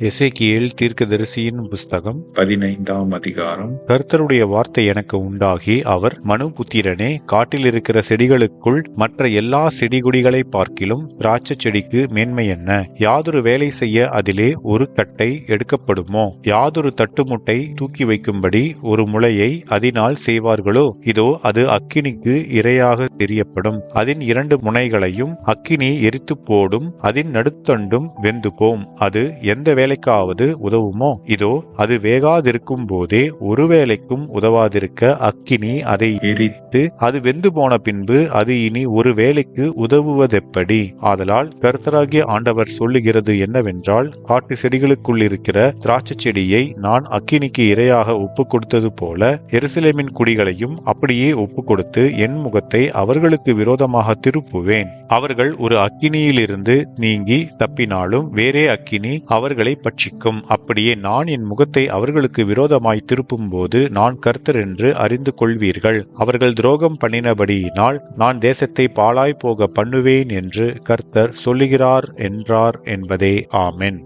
எசேக்கியேல் தீர்க்கதரிசியின் புஸ்தகம் 15ஆம் அதிகாரம். கர்த்தருடைய வார்த்தை எனக்கு உண்டாகி, அவர், மனுபுத்திரனே, காட்டில் இருக்கிற செடிகளுக்குள் மற்ற எல்லா செடிகொடிகளை பார்க்கிலும் திராட்சை செடிக்கு மேன்மை என்ன? யாதொரு வேலை செய்ய அதிலே ஒரு கட்டை எடுக்கப்படுமோ? யாதொரு தட்டுமுட்டை தூக்கி வைக்கும்படி ஒரு முளையை அதனால் செய்வார்களோ? இதோ அது அக்கினிக்கு இரையாக தெரியப்படும். அதன் 2 முனைகளையும் அக்கினி எரித்து போடும். அதன் நடுத்தண்டும் வெந்து போம். அது எந்த வேலைக்காவது உதவுமோ? இதோ அது வேகாதிருக்கும் போதே ஒரு வேலைக்கும் உதவாதிருக்க அக்கினி அதை எரித்து அது வெந்து போன பின்பு அது இனி ஒரு வேலைக்கு உதவுவதெப்படி? ஆதலால் கர்த்தராகிய ஆண்டவர் சொல்லுகிறது என்னவென்றால், காட்டு செடிகளுக்குள் இருக்கிற திராட்சை செடியை நான் அக்கினிக்கு இரையாக ஒப்பு கொடுத்தது போல எருசலேமின் குடிகளையும் அப்படியே ஒப்பு கொடுத்து என் முகத்தை அவர்களுக்கு விரோதமாக திருப்புவேன். அவர்கள் ஒரு அக்கினியிலிருந்து நீங்கி தப்பினாலும் வேறே அக்கினி அவர்களை பட்சிக்கும். அப்படியே நான் என் முகத்தை அவர்களுக்கு விரோதமாய் திருப்பும் போது நான் கர்த்தர் என்று அறிந்து கொள்வீர்கள். அவர்கள் துரோகம் பண்ணினபடியினால் நான் தேசத்தை பாழாய் போக பண்ணுவேன் என்று கர்த்தர் சொல்லுகிறார் என்றார் என்பதே. ஆமென்.